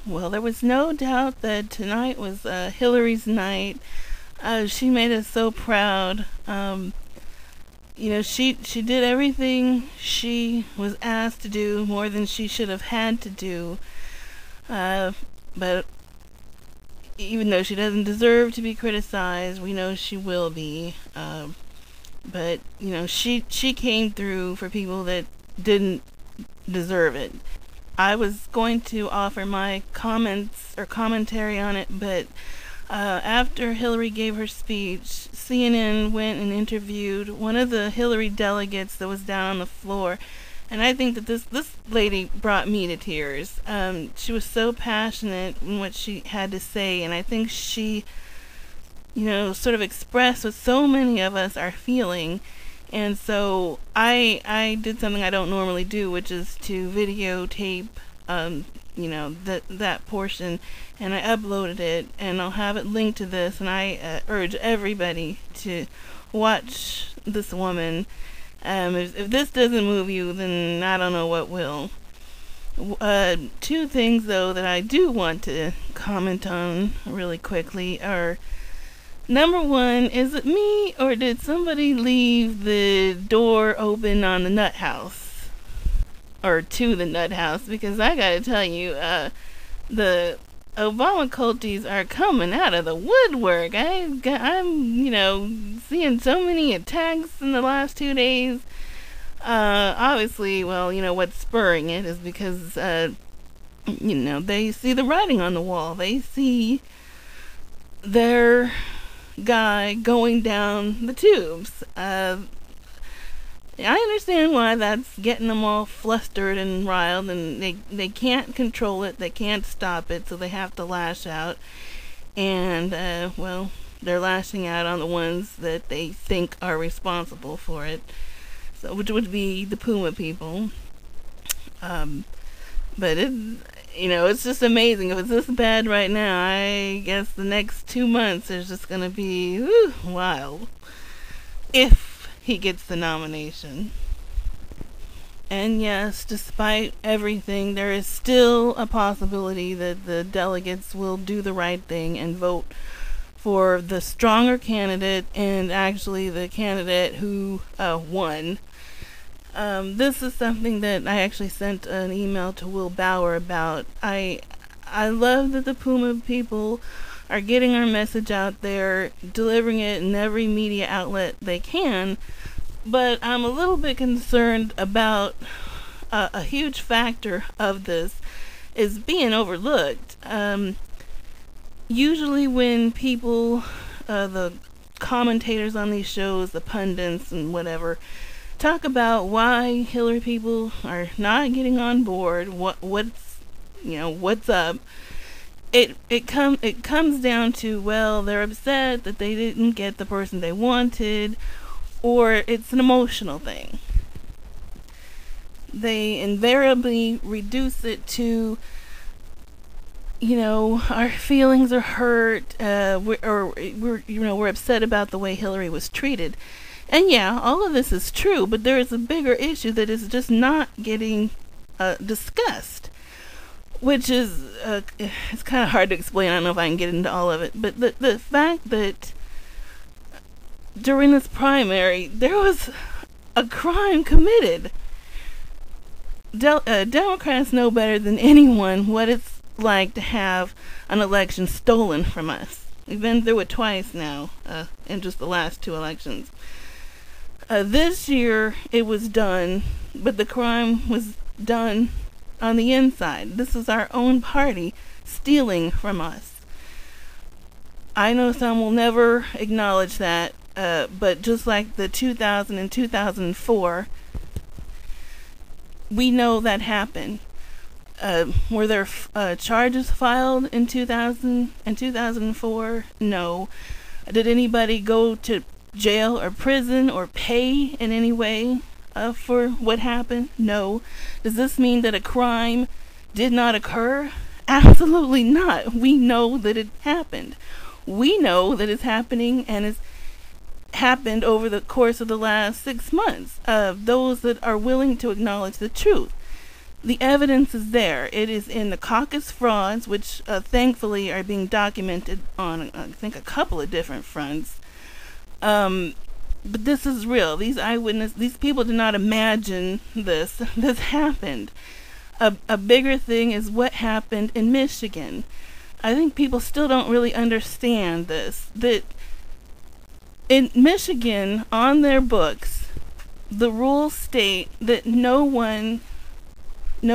Well, there was no doubt that tonight was Hillary's night. She made us so proud. She did everything she was asked to do, more than she should have had to do. But even though she doesn't deserve to be criticized, we know she will be. But she came through for people that didn't deserve it. I was going to offer my comments or commentary on it, but after Hillary gave her speech, CNN went and interviewed one of the Hillary delegates that was down on the floor, and I think that this lady brought me to tears. She was so passionate in what she had to say, and I think she, sort of expressed what so many of us are feeling. And so I did something I don't normally do, which is to videotape, that portion, and I uploaded it, and I'll have it linked to this, and I urge everybody to watch this woman. If this doesn't move you, then I don't know what will. Two things, though, that I do want to comment on really quickly are: number one, is it me, or did somebody leave the door open on the nut house? Or to the nut house? Because I gotta tell you, the Obama culties are coming out of the woodwork. I'm seeing so many attacks in the last 2 days. Obviously, well, what's spurring it is because, they see the writing on the wall. They see their guy going down the tubes. I understand why that's getting them all flustered and riled, and they can't control it, they can't stop it, so they have to lash out. And they're lashing out on the ones that they think are responsible for it, so which would be the PUMA people. But it's just amazing. If it's this bad right now, I guess the next 2 months is just gonna be wild. If he gets the nomination. And yes, despite everything, there is still a possibility that the delegates will do the right thing and vote for the stronger candidate, and actually the candidate who won. This is something that I actually sent an email to Will Bauer about. I love that the PUMA people are getting our message out there, delivering it in every media outlet they can, but I'm a little bit concerned about a huge factor of this is being overlooked. Usually when people, the commentators on these shows, the pundits and whatever, talk about why Hillary people are not getting on board, what's up, it comes down to, well, they're upset that they didn't get the person they wanted, or it's an emotional thing. They invariably reduce it to, our feelings are hurt, we're upset about the way Hillary was treated. And yeah, all of this is true, but there is a bigger issue that is just not getting discussed, which is, it's kind of hard to explain. I don't know if I can get into all of it, but the fact that during this primary, there was a crime committed. Democrats know better than anyone what it's like to have an election stolen from us. We've been through it twice now, in just the last 2 elections. This year, it was done, but the crime was done on the inside. This is our own party stealing from us. I know some will never acknowledge that, but just like the 2000 and 2004, we know that happened. Were there charges filed in 2000 and 2004? No. Did anybody go to jail or prison or pay in any way for what happened? No. Does this mean that a crime did not occur? Absolutely not. We know that it happened. We know that it's happening, and it's happened over the course of the last 6 months. Those that are willing to acknowledge the truth. The evidence is there. It is in the caucus frauds, which thankfully are being documented on, I think, a couple of different fronts. But this is real. These people did not imagine this. This happened. A bigger thing is what happened in Michigan. I think people still don't really understand this. That in Michigan, on their books, the rules state that no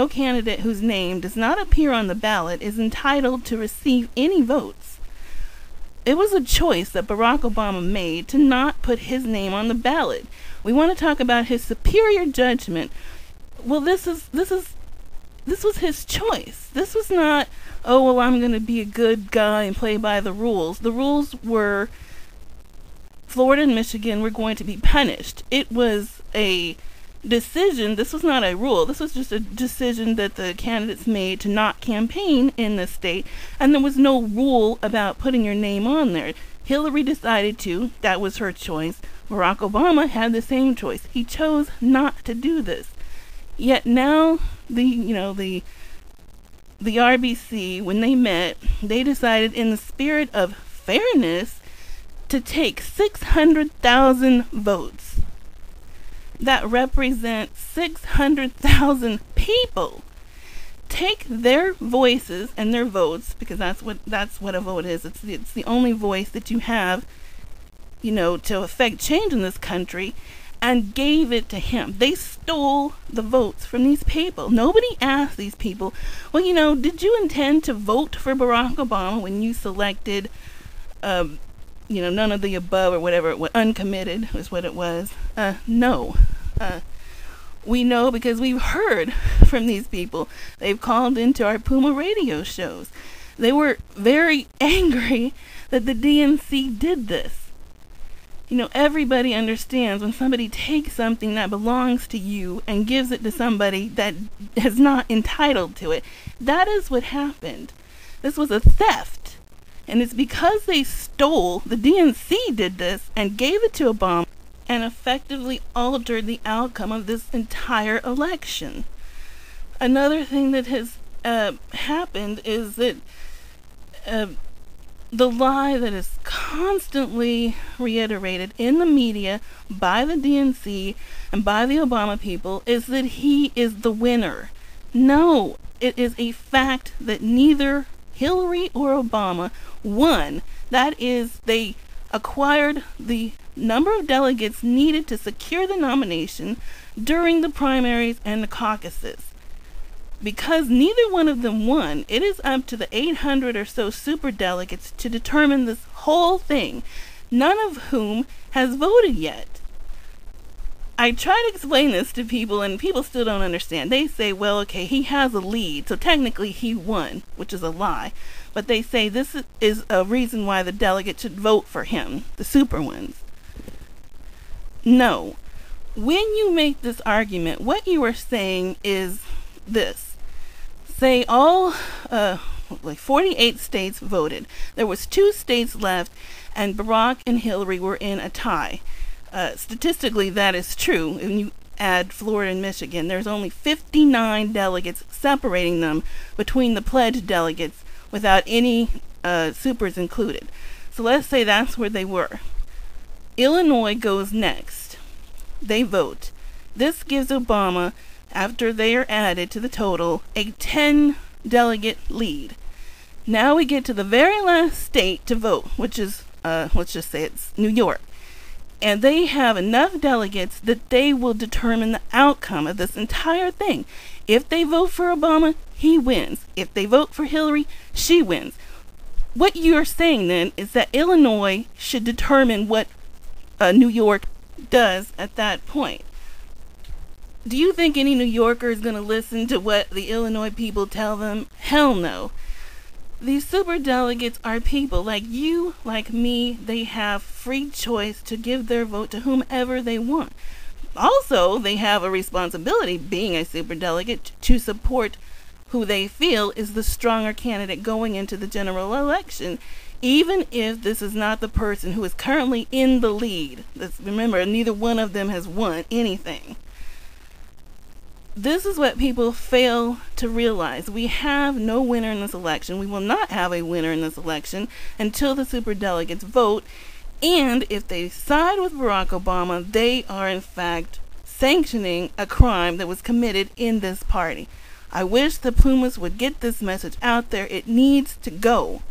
candidate whose name does not appear on the ballot is entitled to receive any votes. It was a choice that Barack Obama made to not put his name on the ballot. We want to talk about his superior judgment. Well, this was his choice. This was not, oh, well, I'm going to be a good guy and play by the rules. The rules were Florida and Michigan were going to be punished. It was a decision. This was not a rule. This was just a decision that the candidates made to not campaign in this state, and there was no rule about putting your name on there. Hillary decided to. That was her choice. Barack Obama had the same choice. He chose not to do this. Yet now the RBC, when they met, they decided in the spirit of fairness to take 600,000 votes. That represents 600,000 people. Take their voices and their votes, because that's what a vote is. It's the only voice that you have, to affect change in this country, and gave it to him. They stole the votes from these people. Nobody asked these people, well, did you intend to vote for Barack Obama when you selected, none of the above or whatever, uncommitted was what it was? No. We know because we've heard from these people. They've called into our PUMA radio shows. They were very angry that the DNC did this. Everybody understands when somebody takes something that belongs to you and gives it to somebody that is not entitled to it. That is what happened. This was a theft. And it's because they stole, the DNC did this and gave it to Obama and effectively altered the outcome of this entire election. Another thing that has happened is that the lie that is constantly reiterated in the media by the DNC and by the Obama people is that he is the winner. No, it is a fact that neither Hillary or Obama won. That is, they acquired the number of delegates needed to secure the nomination during the primaries and the caucuses. Because neither one of them won, it is up to the 800 or so superdelegates to determine this whole thing, none of whom has voted yet. I try to explain this to people, and people still don't understand. They say, well, okay, he has a lead, so technically he won, which is a lie. But they say this is a reason why the delegates should vote for him, the super ones. No. When you make this argument, what you are saying is this. Say all 48 states voted. There was 2 states left, and Barack and Hillary were in a tie. Statistically, that is true. When you add Florida and Michigan, there's only 59 delegates separating them between the pledged delegates without any supers included. So let's say that's where they were. Illinois goes next. They vote. This gives Obama, after they are added to the total, a 10-delegate lead. Now we get to the very last state to vote, which is, let's just say it's New York. And they have enough delegates that they will determine the outcome of this entire thing. If they vote for Obama, he wins. If they vote for Hillary, she wins. What you're saying then is that Illinois should determine what New York does at that point. Do you think any New Yorker is going to listen to what the Illinois people tell them? Hell no. These superdelegates are people like you, like me. They have free choice to give their vote to whomever they want. Also, they have a responsibility, being a superdelegate, to support who they feel is the stronger candidate going into the general election, even if this is not the person who is currently in the lead. Remember, neither one of them has won anything. This is what people fail to realize. We have no winner in this election. We will not have a winner in this election until the superdelegates vote. And if they side with Barack Obama, they are in fact sanctioning a crime that was committed in this party. I wish the Pumas would get this message out there. It needs to go.